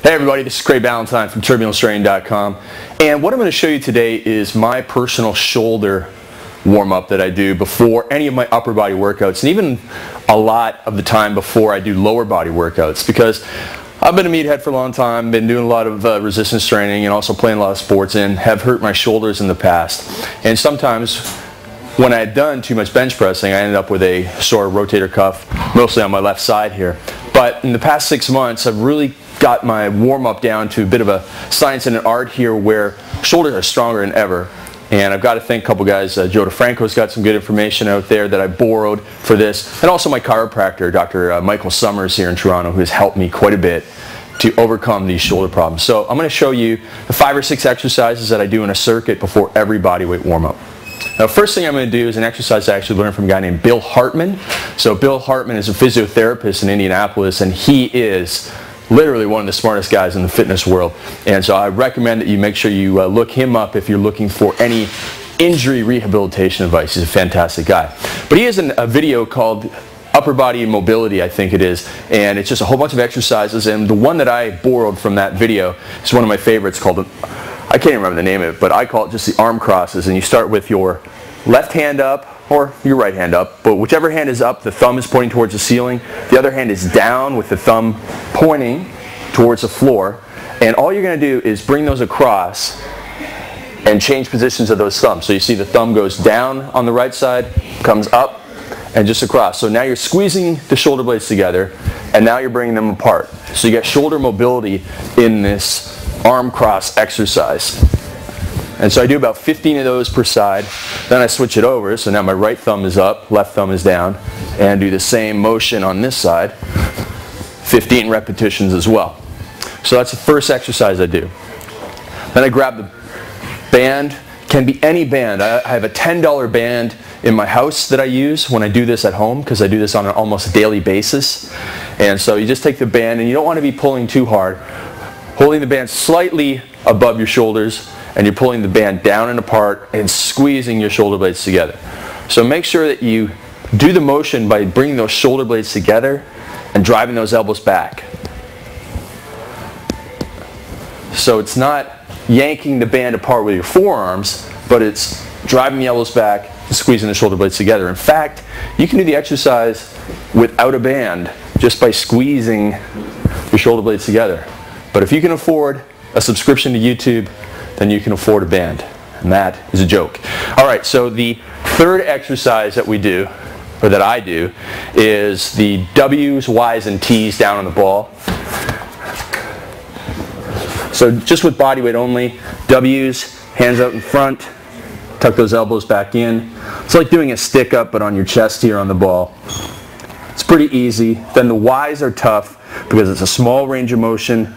Hey everybody, this is Craig Ballantyne from TurbulentStraining.com, and what I'm going to show you today is my personal shoulder warm-up that I do before any of my upper body workouts, and even a lot of the time before I do lower body workouts, because I've been a meathead for a long time, been doing a lot of resistance training and also playing a lot of sports, and have hurt my shoulders in the past. And sometimes when I had done too much bench pressing, I ended up with a sore rotator cuff, mostly on my left side here. But in the past 6 months, I've really got my warm-up down to a bit of a science and an art here where shoulders are stronger than ever. And I've got to thank a couple guys. Joe DeFranco's got some good information out there that I borrowed for this. And also my chiropractor, Dr. Michael Summers here in Toronto, who has helped me quite a bit to overcome these shoulder problems. So I'm going to show you the 5 or 6 exercises that I do in a circuit before every bodyweight warm-up. Now, first thing I'm going to do is an exercise I actually learned from a guy named Bill Hartman. So Bill Hartman is a physiotherapist in Indianapolis, and he is literally one of the smartest guys in the fitness world. And so I recommend that you make sure you look him up if you're looking for any injury rehabilitation advice. He's a fantastic guy. But he has a video called Upper Body Mobility, I think it is, and it's just a whole bunch of exercises, and the one that I borrowed from that video is one of my favorites called, I can't even remember the name of it, but I call it just the arm crosses. And you start with your left hand up or your right hand up, but whichever hand is up, the thumb is pointing towards the ceiling, the other hand is down with the thumb pointing towards the floor, and all you're going to do is bring those across and change positions of those thumbs. So you see the thumb goes down on the right side, comes up, and just across. So now you're squeezing the shoulder blades together, and now you're bringing them apart. So you get shoulder mobility in this arm cross exercise. And so I do about 15 of those per side. Then I switch it over, so now my right thumb is up, left thumb is down, and do the same motion on this side. 15 repetitions as well. So that's the first exercise I do. Then I grab the band. Can be any band. I have a $10 band in my house that I use when I do this at home, because I do this on an almost daily basis. And so you just take the band, and you don't want to be pulling too hard. Holding the band slightly above your shoulders, and you're pulling the band down and apart and squeezing your shoulder blades together. So make sure that you do the motion by bringing those shoulder blades together and driving those elbows back. So it's not yanking the band apart with your forearms, but it's driving the elbows back and squeezing the shoulder blades together. In fact, you can do the exercise without a band just by squeezing your shoulder blades together. But if you can afford a subscription to YouTube, then you can afford a band. And that is a joke. Alright, so the third exercise that we do, or that I do, is the W's, Y's, and T's down on the ball. So just with body weight only, W's, hands out in front, tuck those elbows back in. It's like doing a stick up but on your chest here on the ball. It's pretty easy. Then the Y's are tough because it's a small range of motion.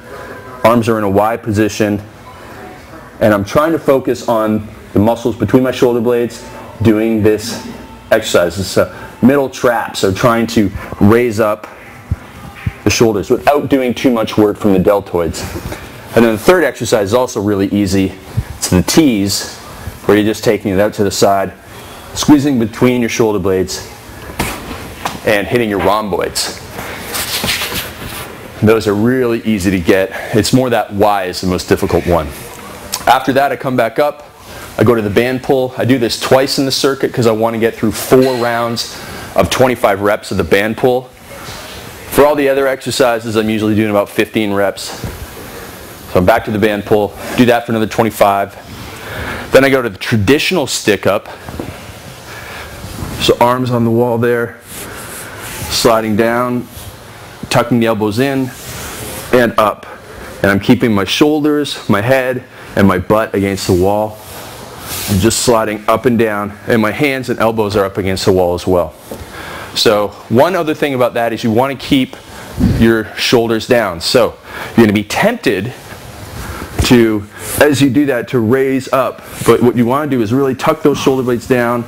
Arms are in a Y position. And I'm trying to focus on the muscles between my shoulder blades doing this exercise. It's a middle trap, so trying to raise up the shoulders without doing too much work from the deltoids. And then the third exercise is also really easy. It's the T's, where you're just taking it out to the side, squeezing between your shoulder blades, and hitting your rhomboids. Those are really easy to get. It's more that Y is the most difficult one. After that, I come back up, I go to the band pull. I do this twice in the circuit because I want to get through 4 rounds of 25 reps of the band pull. For all the other exercises, I'm usually doing about 15 reps. So I'm back to the band pull, do that for another 25. Then I go to the traditional stick up. So arms on the wall there, sliding down, tucking the elbows in, and up. And I'm keeping my shoulders, my head, and my butt against the wall. I'm just sliding up and down, and my hands and elbows are up against the wall as well. So one other thing about that is you want to keep your shoulders down. So you're going to be tempted to, as you do that, to raise up. But what you want to do is really tuck those shoulder blades down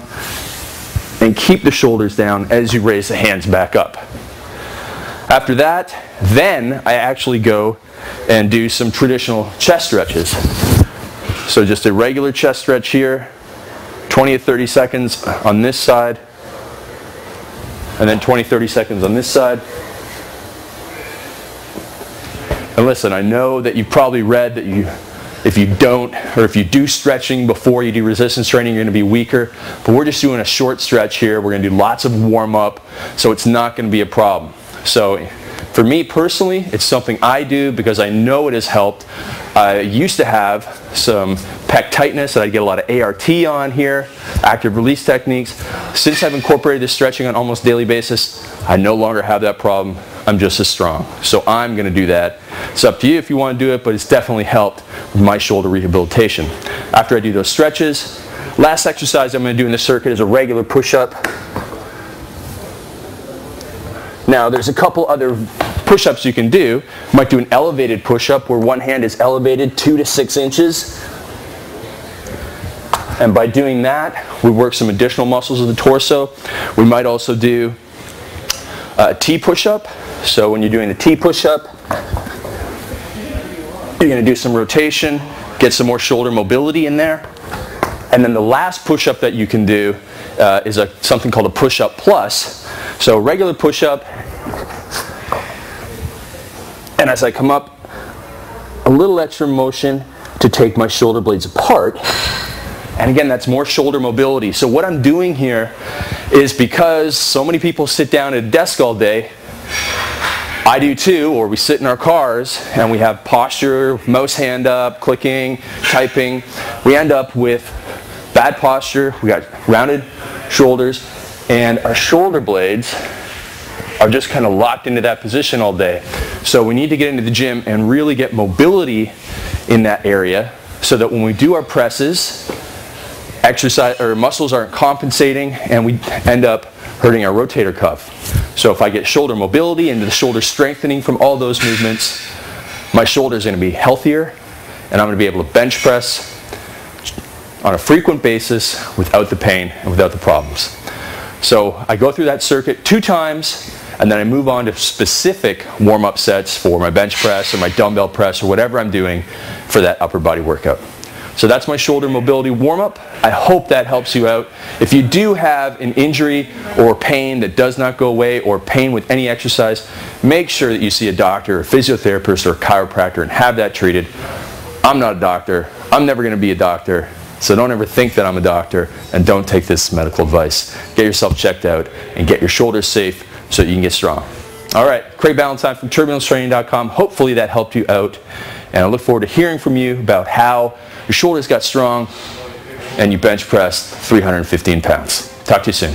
and keep the shoulders down as you raise the hands back up. After that, then I actually go and do some traditional chest stretches. So just a regular chest stretch here, 20 to 30 seconds on this side, and then 20-30 seconds on this side. And listen, I know that you've probably read that if you don't, or if you do stretching before you do resistance training, you're going to be weaker. But we're just doing a short stretch here. We're going to do lots of warm-up, so it's not going to be a problem. So for me personally, it's something I do because I know it has helped. I used to have some pec tightness that I'd get a lot of ART on here, active release techniques. Since I've incorporated this stretching on almost daily basis, I no longer have that problem. I'm just as strong. So I'm going to do that. It's up to you if you want to do it, but it's definitely helped with my shoulder rehabilitation. After I do those stretches, last exercise I'm going to do in the circuit is a regular push-up. Now there's a couple other push-ups you can do. You might do an elevated push-up where one hand is elevated 2 to 6 inches. And by doing that, we work some additional muscles of the torso. We might also do a T push-up. So when you're doing the T push-up, you're going to do some rotation, get some more shoulder mobility in there. And then the last push-up that you can do is something called a push-up plus. So regular push-up, and as I come up, a little extra motion to take my shoulder blades apart. And again, that's more shoulder mobility. So what I'm doing here is because so many people sit down at a desk all day, I do too, or we sit in our cars and we have posture, mouse hand up, clicking, typing. We end up with bad posture, we got rounded shoulders, and our shoulder blades are just kind of locked into that position all day. So we need to get into the gym and really get mobility in that area so that when we do our presses, exercise or muscles aren't compensating and we end up hurting our rotator cuff. So if I get shoulder mobility and the shoulder strengthening from all those movements, my shoulder is going to be healthier and I'm going to be able to bench press on a frequent basis without the pain and without the problems. So I go through that circuit 2 times and then I move on to specific warm-up sets for my bench press or my dumbbell press or whatever I'm doing for that upper body workout. So that's my shoulder mobility warm-up. I hope that helps you out. If you do have an injury or pain that does not go away or pain with any exercise, make sure that you see a doctor, a physiotherapist, or a chiropractor and have that treated. I'm not a doctor. I'm never going to be a doctor. So don't ever think that I'm a doctor and don't take this medical advice. Get yourself checked out and get your shoulders safe so that you can get strong. All right, Craig Ballantyne from TurbulenceTraining.com. Hopefully that helped you out. And I look forward to hearing from you about how your shoulders got strong and you bench pressed 315 pounds. Talk to you soon.